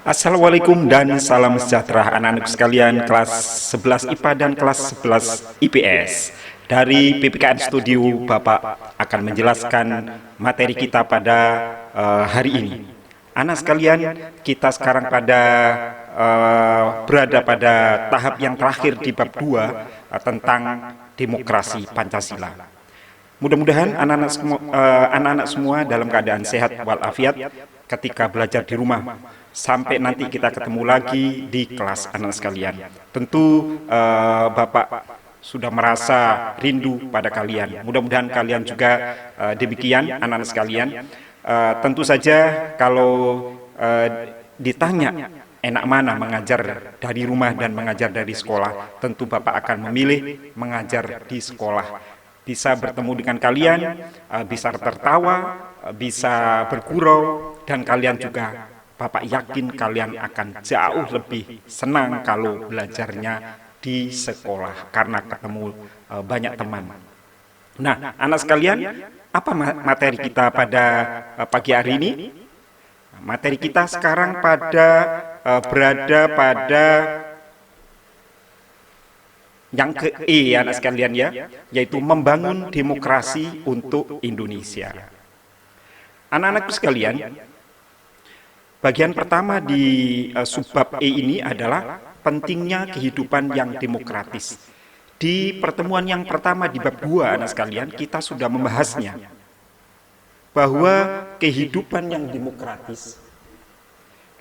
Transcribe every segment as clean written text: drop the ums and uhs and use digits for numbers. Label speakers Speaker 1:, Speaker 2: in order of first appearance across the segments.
Speaker 1: Assalamualaikum dan salam sejahtera anak-anak sekalian kelas 11 IPA dan kelas 11 IPS. Dari PPKN Studio, Bapak akan menjelaskan materi kita pada hari ini. Anak sekalian, kita sekarang berada pada tahap yang terakhir di bab 2 tentang demokrasi Pancasila. Mudah-mudahan anak-anak semua dalam keadaan sehat walafiat ketika belajar di rumah. Sampai nanti kita ketemu lagi di kelas anak sekalian. Tentu Bapak sudah merasa rindu pada kalian. Mudah-mudahan kalian juga demikian anak-anak sekalian. Tentu saja kalau ditanya enak mana mengajar dari rumah dan mengajar dari sekolah, tentu Bapak akan memilih mengajar di sekolah. Bisa bertemu dengan kalian, bisa tertawa, bisa bergurau, dan kalian juga, Bapak yakin kalian akan jauh lebih senang kalau belajarnya di sekolah, karena ketemu banyak teman. Nah, anak sekalian, apa materi kita pada pagi hari ini? Materi kita sekarang berada pada yang ke E, anak sekalian ya, yaitu membangun demokrasi untuk Indonesia. Anak-anakku sekalian, bagian pertama di subbab E ini adalah pentingnya kehidupan yang demokratis. Di pertemuan yang pertama di bab 2, anak sekalian, kita sudah membahasnya, bahwa kehidupan yang demokratis,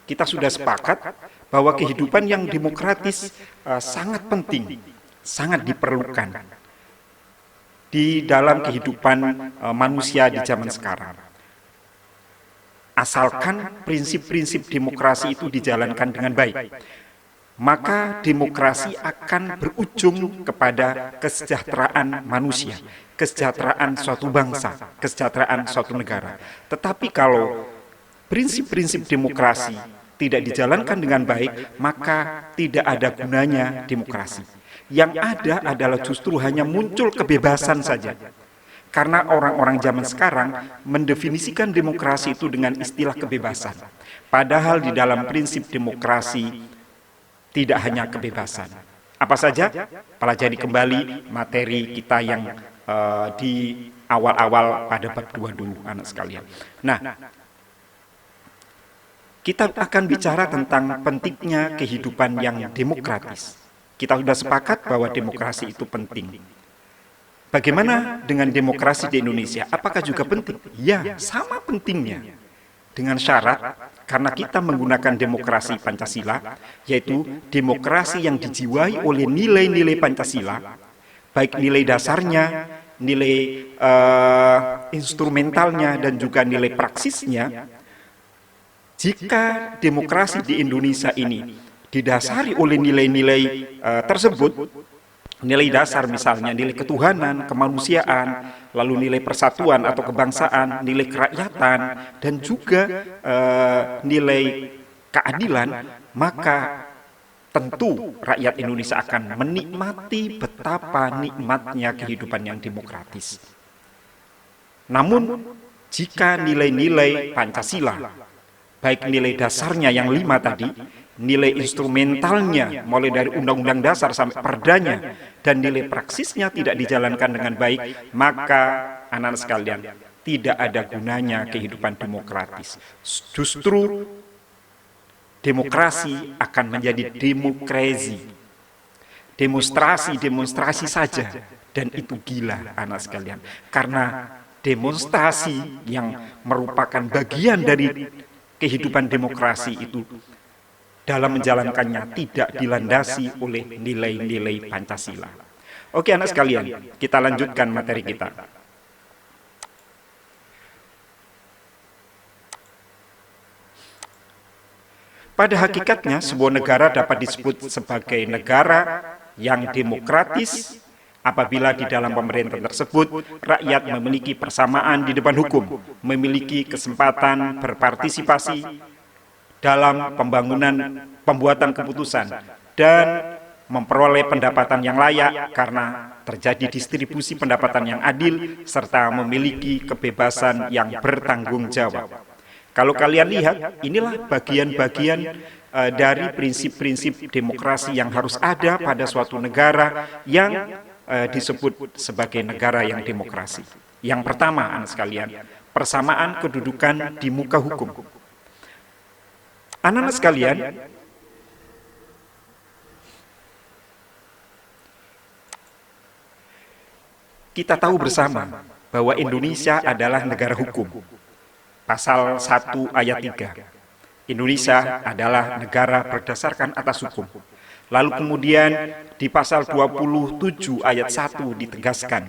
Speaker 1: kita sudah sepakat bahwa kehidupan yang demokratis sangat penting, sangat diperlukan di dalam kehidupan manusia di zaman sekarang. Asalkan prinsip-prinsip demokrasi itu dijalankan dengan baik, maka demokrasi akan berujung kepada kesejahteraan manusia, kesejahteraan suatu bangsa, kesejahteraan suatu negara. Tetapi kalau prinsip-prinsip demokrasi tidak dijalankan dengan baik, maka tidak ada gunanya demokrasi. Yang ada adalah justru hanya muncul kebebasan saja. Karena orang-orang zaman sekarang mendefinisikan demokrasi itu dengan istilah kebebasan. Padahal di dalam prinsip demokrasi tidak hanya kebebasan. Apa saja? Pelajari kembali materi kita yang di awal-awal pada bab 2 dulu, anak sekalian. Nah, kita akan bicara tentang pentingnya kehidupan yang demokratis. Kita sudah sepakat bahwa demokrasi itu penting. Bagaimana dengan demokrasi di Indonesia? Apakah juga penting? Ya, sama pentingnya. Dengan syarat, karena kita menggunakan demokrasi Pancasila, yaitu demokrasi yang dijiwai oleh nilai-nilai Pancasila, baik nilai dasarnya, nilai instrumentalnya, dan juga nilai praksisnya. Jika demokrasi di Indonesia ini didasari oleh nilai-nilai tersebut, nilai dasar misalnya nilai ketuhanan, kemanusiaan, lalu nilai persatuan atau kebangsaan, nilai kerakyatan, dan juga nilai keadilan, maka tentu rakyat Indonesia akan menikmati betapa nikmatnya kehidupan yang demokratis. Namun, jika nilai-nilai Pancasila, baik nilai dasarnya yang 5 tadi, nilai instrumentalnya mulai dari undang-undang dasar sampai perdanya, dan nilai praksisnya tidak dijalankan dengan baik, maka anak-anak sekalian, tidak ada gunanya kehidupan demokratis. Justru demokrasi akan menjadi demokrasi, demonstrasi saja, dan itu gila, anak sekalian. Karena demonstrasi yang merupakan bagian dari kehidupan demokrasi itu dalam menjalankannya tidak dilandasi oleh nilai-nilai Pancasila. Oke, anak sekalian, kita lanjutkan materi kita. Pada hakikatnya, sebuah negara dapat disebut sebagai negara yang demokratis apabila di dalam pemerintahan tersebut rakyat memiliki persamaan di depan hukum, memiliki kesempatan berpartisipasi dalam pembuatan keputusan, dan memperoleh pendapatan yang layak karena terjadi distribusi pendapatan yang adil, serta memiliki kebebasan yang bertanggung jawab. Kalau kalian lihat, inilah bagian-bagian dari prinsip-prinsip demokrasi yang harus ada pada suatu negara yang disebut sebagai negara yang demokrasi. Yang pertama, anak sekalian, persamaan kedudukan di muka hukum. Anak-anak sekalian, kita tahu bersama bahwa Indonesia adalah negara hukum. Pasal 1 ayat 3. Indonesia adalah negara berdasarkan atas hukum. Lalu kemudian di pasal 27 ayat 1 ditegaskan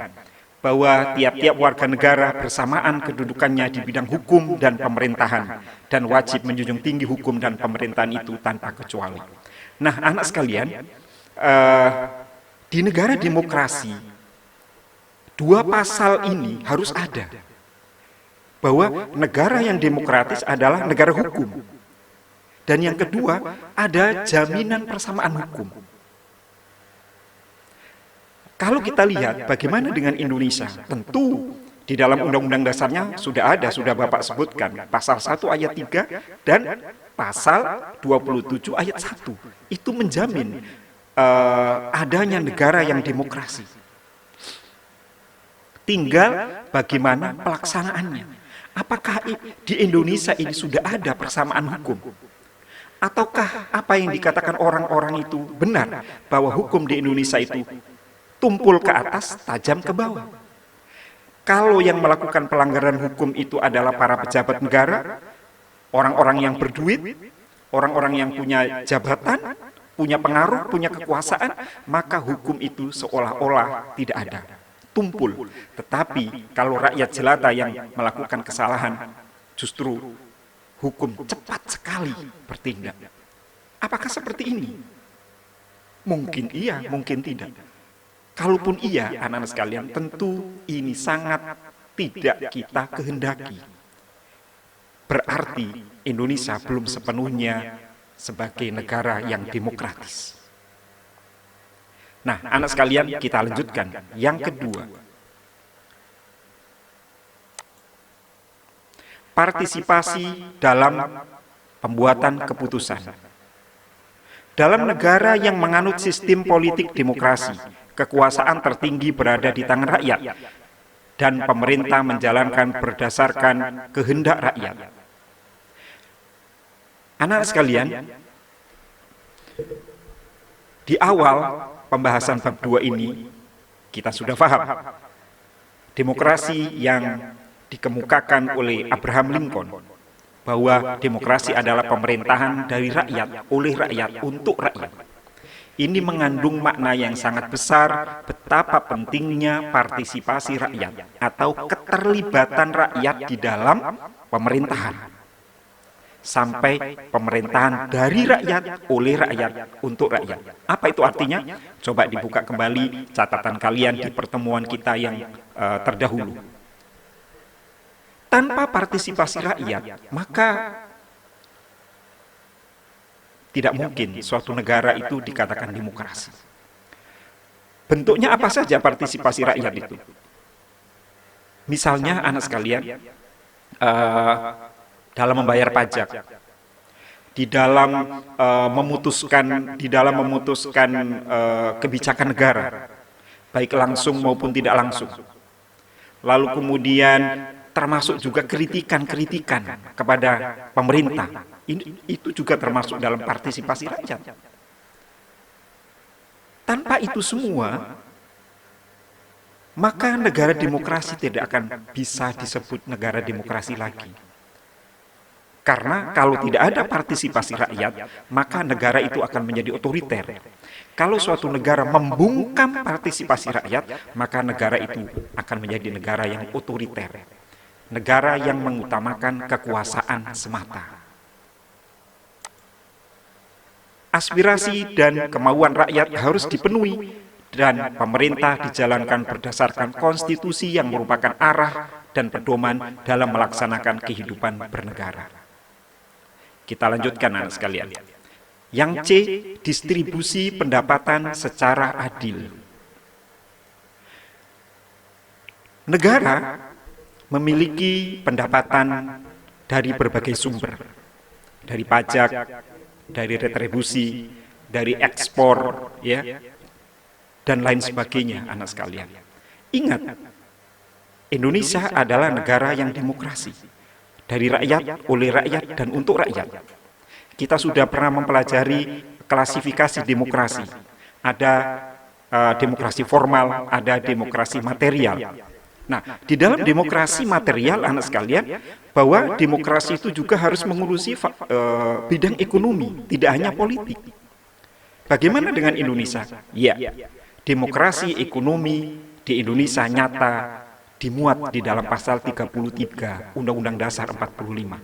Speaker 1: bahwa tiap-tiap warga negara bersamaan kedudukannya di bidang hukum dan pemerintahan dan wajib menjunjung tinggi hukum dan pemerintahan itu tanpa kecuali. Nah, anak sekalian, di negara demokrasi, dua pasal ini harus ada. Bahwa negara yang demokratis adalah negara hukum. Dan yang kedua, ada jaminan persamaan hukum. Kalau kita lihat bagaimana dengan Indonesia, tentu di dalam Undang-Undang Dasarnya sudah ada, sudah Bapak sebutkan, pasal 1 ayat 3 dan pasal 27 ayat 1. Itu menjamin adanya negara yang demokrasi. Tinggal bagaimana pelaksanaannya. Apakah di Indonesia ini sudah ada persamaan hukum? Ataukah apa yang dikatakan orang-orang itu benar, bahwa hukum di Indonesia itu tumpul ke atas, tajam ke bawah? Kalau yang melakukan pelanggaran hukum itu adalah para pejabat negara, orang-orang yang berduit, orang-orang yang punya jabatan, punya pengaruh, punya kekuasaan, maka hukum itu seolah-olah tidak ada, tumpul. Tetapi kalau rakyat jelata yang melakukan kesalahan, justru hukum cepat sekali bertindak. Apakah seperti ini? Mungkin iya, mungkin tidak. Kalaupun iya, anak-anak sekalian, tentu ini sangat tidak kita kehendaki. Berarti Indonesia belum sepenuhnya sebagai negara yang demokratis. Nah, anak sekalian, kita lanjutkan. Yang kedua, partisipasi dalam pembuatan keputusan. Dalam negara yang menganut sistem politik demokrasi, kekuasaan tertinggi berada di tangan rakyat, dan pemerintah menjalankan berdasarkan kehendak rakyat. Anak sekalian, di awal pembahasan bab 2 ini, kita sudah paham demokrasi yang dikemukakan oleh Abraham Lincoln, bahwa demokrasi adalah pemerintahan dari rakyat, oleh rakyat, untuk rakyat. Ini mengandung makna yang sangat besar betapa pentingnya partisipasi rakyat atau keterlibatan rakyat di dalam pemerintahan. Sampai pemerintahan dari rakyat, oleh rakyat, untuk rakyat. Apa itu artinya? Coba dibuka kembali catatan kalian di pertemuan kita yang terdahulu. Tanpa partisipasi rakyat, maka tidak mungkin suatu negara itu dikatakan demokrasi. Bentuknya apa saja partisipasi rakyat itu? Misalnya, anak sekalian, dalam membayar pajak, di dalam memutuskan kebijakan negara, baik langsung maupun tidak langsung. Lalu kemudian termasuk juga kritikan-kritikan kepada pemerintah. Itu juga termasuk dalam partisipasi rakyat. Tanpa itu semua, maka negara demokrasi tidak akan bisa disebut negara demokrasi lagi. Karena kalau tidak ada partisipasi rakyat, maka negara itu akan menjadi otoriter. Kalau suatu negara membungkam partisipasi rakyat, maka negara itu akan menjadi negara yang otoriter. Negara yang mengutamakan kekuasaan semata. Aspirasi dan kemauan rakyat harus dipenuhi dan pemerintah dijalankan berdasarkan konstitusi yang merupakan arah dan pedoman dalam melaksanakan kehidupan bernegara. Kita lanjutkan, anak sekalian. Yang C, distribusi pendapatan secara adil. Negara memiliki pendapatan dari berbagai sumber, dari pajak, dari retribusi, dari ekspor, ya, dan lain sebagainya, anak sekalian. Ingat, Indonesia adalah negara yang demokrasi, dari rakyat, oleh rakyat, dan untuk rakyat. Kita sudah pernah mempelajari klasifikasi demokrasi. Ada demokrasi formal, ada demokrasi material. Nah, di dalam demokrasi material, anak sekalian, bahwa demokrasi itu juga harus mengurusi bidang ekonomi, tidak hanya politik. Bagaimana dengan Indonesia? Ya, demokrasi ekonomi di Indonesia nyata dimuat di dalam pasal 33 Undang-Undang Dasar 45.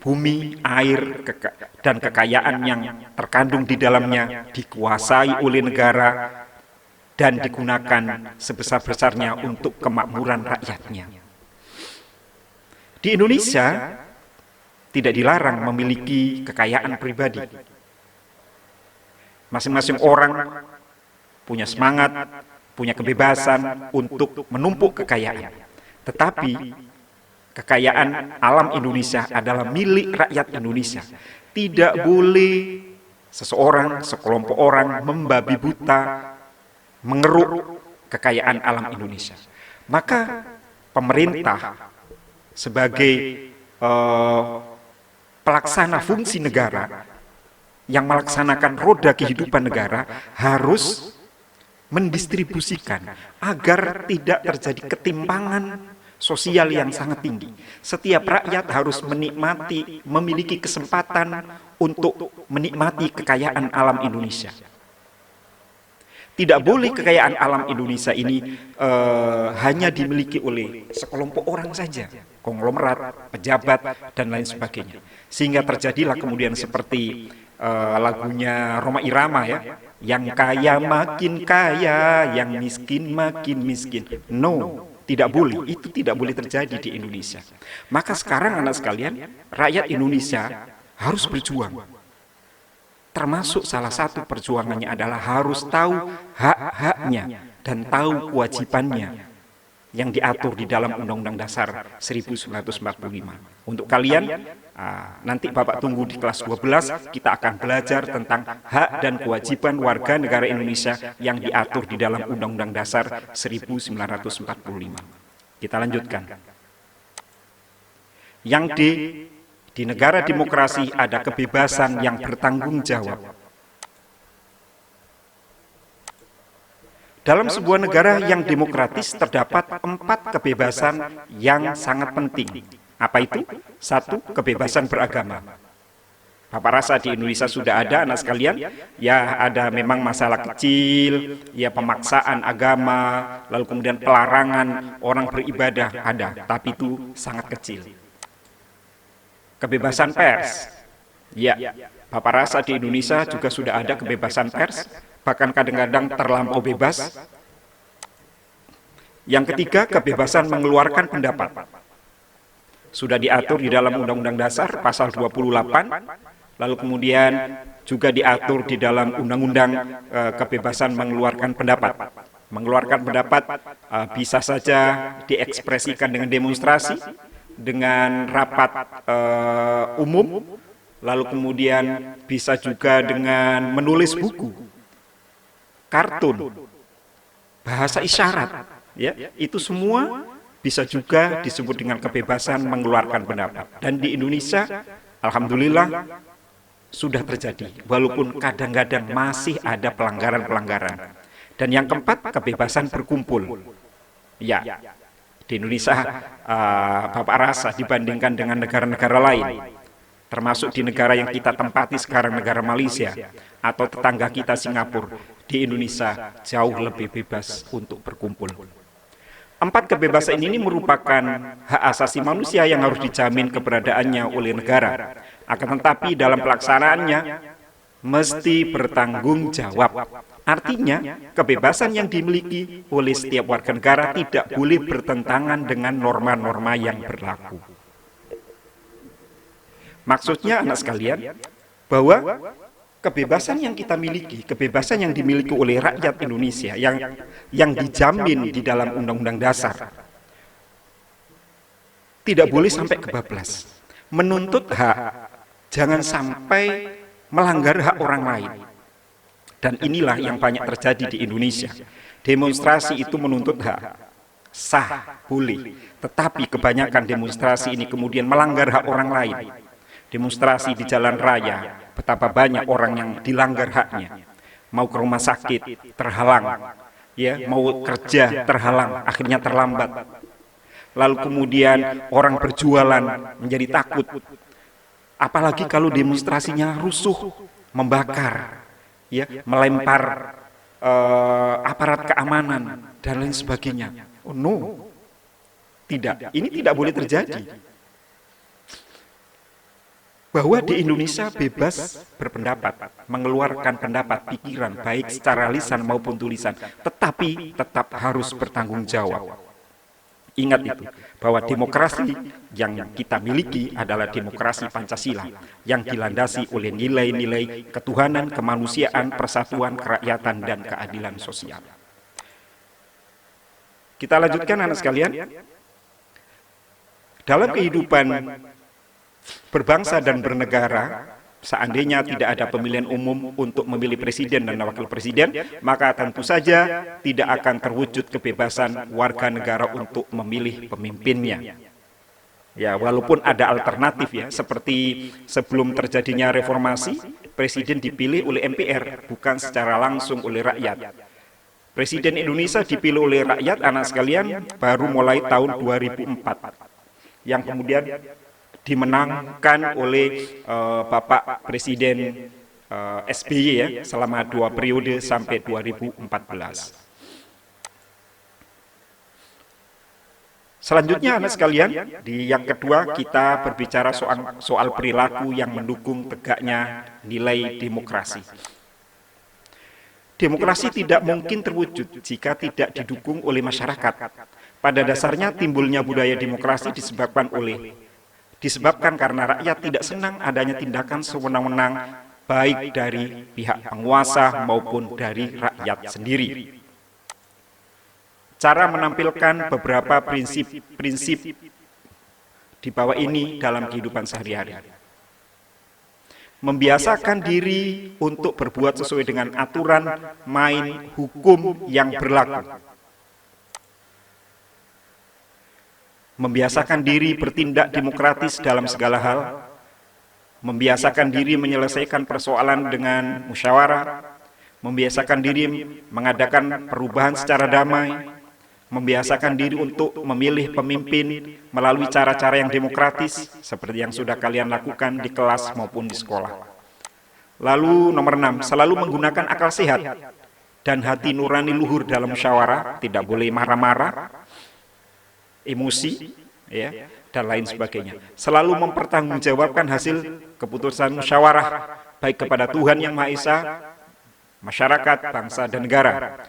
Speaker 1: Bumi, air, dan kekayaan yang terkandung di dalamnya dikuasai oleh negara dan digunakan sebesar-besarnya untuk kemakmuran rakyatnya. Di Indonesia tidak dilarang memiliki kekayaan pribadi. Masing-masing orang punya semangat, punya kebebasan untuk menumpuk kekayaan. Tetapi kekayaan alam Indonesia adalah milik rakyat Indonesia. Tidak boleh seseorang, sekelompok orang membabi buta, mengeruk kekayaan alam Indonesia. Maka pemerintah sebagai pelaksana fungsi negara yang melaksanakan roda kehidupan negara harus mendistribusikan agar tidak terjadi ketimpangan sosial yang sangat tinggi. Setiap rakyat harus menikmati, memiliki kesempatan untuk menikmati kekayaan alam Indonesia. Tidak boleh kekayaan alam Indonesia ini hanya dimiliki oleh sekelompok orang saja, konglomerat, pejabat, dan lain sebagainya. Sehingga terjadilah kemudian seperti lagunya Rhoma Irama, ya, yang kaya makin kaya, yang miskin makin miskin. No, tidak boleh, itu tidak boleh terjadi di Indonesia. Maka sekarang anak sekalian, rakyat Indonesia harus berjuang. Termasuk salah satu perjuangannya adalah harus tahu hak-haknya dan tahu kewajibannya yang diatur di dalam Undang-Undang Dasar 1945. Untuk kalian, nanti Bapak tunggu di kelas 12, kita akan belajar tentang hak dan kewajiban warga negara Indonesia yang diatur di dalam Undang-Undang Dasar 1945. Kita lanjutkan. Yang di negara demokrasi ada kebebasan yang bertanggung jawab. Dalam sebuah negara yang demokratis terdapat 4 kebebasan yang sangat penting. Apa itu? 1, kebebasan beragama. Bapak rasa di Indonesia sudah ada, anak sekalian, ya ada memang masalah kecil, ya pemaksaan agama, lalu kemudian pelarangan orang beribadah ada, tapi itu sangat kecil. Kebebasan pers, ya, Bapak rasa di Indonesia juga sudah ada kebebasan pers, bahkan kadang-kadang terlampau bebas. Yang ketiga, kebebasan mengeluarkan pendapat. Sudah diatur di dalam Undang-Undang Dasar pasal 28, lalu kemudian juga diatur di dalam Undang-Undang kebebasan mengeluarkan pendapat. Mengeluarkan pendapat bisa saja diekspresikan dengan demonstrasi, dengan rapat umum, lalu kemudian bisa juga dengan menulis buku, kartun, bahasa isyarat, ya, itu semua bisa juga disebut dengan kebebasan mengeluarkan pendapat. Dan di Indonesia, alhamdulillah, sudah terjadi, walaupun kadang-kadang masih ada pelanggaran-pelanggaran. Dan yang keempat, kebebasan berkumpul. Ya, di Indonesia, Bapak rasa dibandingkan dengan negara-negara lain, termasuk di negara yang kita tempati sekarang, negara Malaysia, atau tetangga kita Singapura, di Indonesia jauh lebih bebas untuk berkumpul. 4 kebebasan ini merupakan hak asasi manusia yang harus dijamin keberadaannya oleh negara. Akan tetapi dalam pelaksanaannya mesti bertanggung jawab. Artinya, kebebasan yang dimiliki oleh setiap warga negara tidak boleh bertentangan dengan norma-norma yang berlaku. Maksudnya, anak sekalian, bahwa kebebasan yang kita miliki, kebebasan yang dimiliki oleh rakyat Indonesia yang dijamin di dalam Undang-Undang Dasar tidak boleh sampai kebablas. Menuntut hak, jangan sampai melanggar hak orang lain. Dan inilah yang banyak terjadi di Indonesia. Demonstrasi itu menuntut hak, sah, boleh. Tetapi kebanyakan demonstrasi ini kemudian melanggar hak orang lain. Demonstrasi di jalan raya, betapa banyak orang yang dilanggar haknya. Mau ke rumah sakit, terhalang. Ya, mau kerja, terhalang, akhirnya terlambat. Lalu kemudian orang berjualan menjadi takut. Apalagi kalau demonstrasinya rusuh, membakar, ya, melempar aparat keamanan dan lain sebagainya. Oh no, tidak. Ini tidak boleh terjadi. Bahwa di Indonesia bebas berpendapat, mengeluarkan pendapat, pikiran, baik secara lisan maupun tulisan, tetapi tetap harus bertanggung jawab. Ingat itu, bahwa demokrasi yang kita miliki adalah demokrasi Pancasila, yang dilandasi oleh nilai-nilai ketuhanan, kemanusiaan, persatuan, kerakyatan, dan keadilan sosial. Kita lanjutkan anak sekalian. Dalam kehidupan berbangsa dan bernegara, seandainya tidak ada pemilihan umum untuk memilih presiden dan wakil presiden, maka tentu saja tidak akan terwujud kebebasan warga negara untuk memilih pemimpinnya. Ya, walaupun ada alternatif ya, seperti sebelum terjadinya reformasi, presiden dipilih oleh MPR, bukan secara langsung oleh rakyat. Presiden Indonesia dipilih oleh rakyat, anak sekalian, baru mulai tahun 2004, yang kemudian dimenangkan oleh Bapak Presiden SBY ya, selama 2 periode sampai 2014. Selanjutnya anak sekalian, di yang kedua kita berbicara soal perilaku yang mendukung tegaknya nilai demokrasi. Demokrasi tidak mungkin terwujud jika tidak didukung oleh masyarakat. Pada dasarnya timbulnya budaya demokrasi disebabkan karena rakyat tidak senang adanya tindakan sewenang-wenang baik dari pihak penguasa maupun dari rakyat sendiri. Cara menampilkan beberapa prinsip di bawah ini dalam kehidupan sehari-hari. Membiasakan diri untuk berbuat sesuai dengan aturan main hukum yang berlaku. Membiasakan diri bertindak demokratis dalam segala hal, membiasakan diri menyelesaikan persoalan dengan musyawarah, membiasakan diri mengadakan perubahan secara damai, membiasakan diri untuk memilih pemimpin melalui cara-cara yang demokratis, seperti yang sudah kalian lakukan di kelas maupun di sekolah. Lalu nomor 6, selalu menggunakan akal sehat dan hati nurani luhur dalam musyawarah, tidak boleh marah-marah, emosi, ya, dan lain sebagainya. Selalu mempertanggungjawabkan hasil keputusan musyawarah, baik kepada Tuhan Yang Maha Esa, masyarakat, bangsa, dan negara.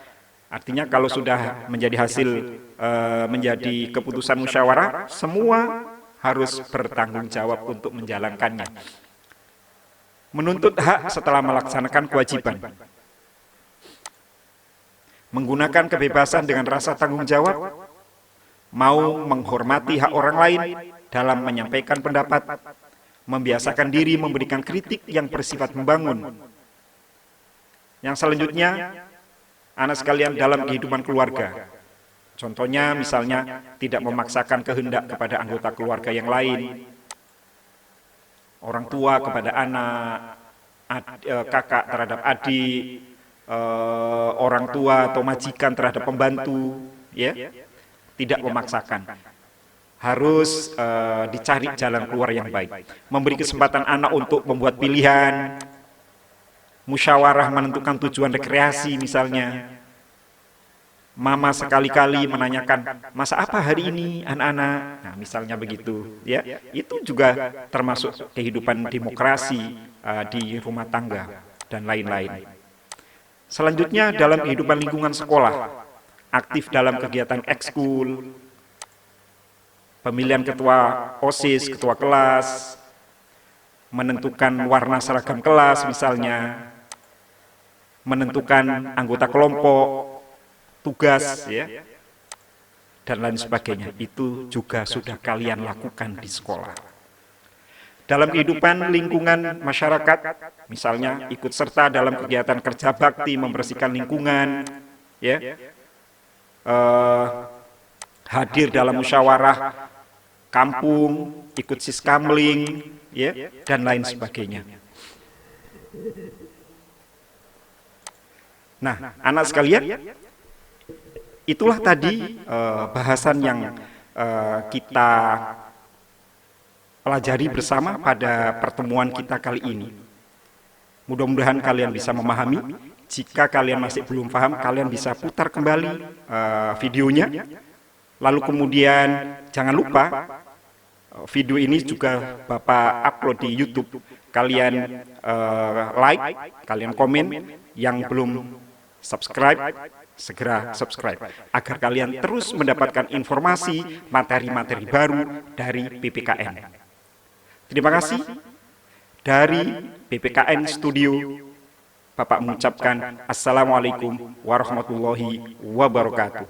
Speaker 1: Artinya kalau sudah menjadi hasil, menjadi keputusan musyawarah, semua harus bertanggung jawab untuk menjalankannya. Menuntut hak setelah melaksanakan kewajiban. Menggunakan kebebasan dengan rasa tanggung jawab, mau menghormati hak orang lain dalam menyampaikan pendapat, membiasakan diri memberikan kritik yang bersifat membangun. Yang selanjutnya, anak sekalian dalam kehidupan keluarga. Contohnya misalnya tidak memaksakan kehendak kepada anggota keluarga yang lain, orang tua kepada anak, kakak terhadap adik, orang tua atau majikan terhadap pembantu, ya, tidak memaksakan. Harus dicari jalan keluar yang baik. Memberi kesempatan anak untuk membuat pilihan, musyawarah menentukan tujuan rekreasi misalnya. Mama sekali-kali menanyakan, masa apa hari ini anak-anak? Nah, misalnya begitu, ya. Itu juga termasuk kehidupan demokrasi di rumah tangga dan lain-lain. Selanjutnya dalam kehidupan lingkungan sekolah, aktif dalam kegiatan ekskul, pemilihan ketua OSIS, ketua kelas, menentukan warna seragam kelas misalnya, menentukan anggota kelompok, tugas, ya, dan lain sebagainya. Itu juga sudah kalian lakukan di sekolah. Dalam kehidupan lingkungan masyarakat, misalnya ikut serta dalam kegiatan kerja bakti, membersihkan lingkungan, ya, hadir dalam musyawarah kampung, ikut siskamling, ya, dan lain sebagainya. Nah, anak sekalian, itulah tadi bahasan yang kita pelajari bersama pada pertemuan kita kali ini. Mudah-mudahan kalian bisa memahami. Jika kalian masih belum paham, kalian bisa putar kembali videonya. Lalu kemudian jangan lupa video ini juga Bapak upload di YouTube. Kalian like, kalian komen. Yang belum subscribe, segera subscribe agar kalian terus mendapatkan informasi, materi-materi baru dari PPKN. Terima kasih. Dari PPKN Studio, Bapak mengucapkan Assalamualaikum warahmatullahi wabarakatuh.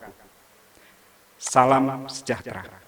Speaker 1: Salam sejahtera.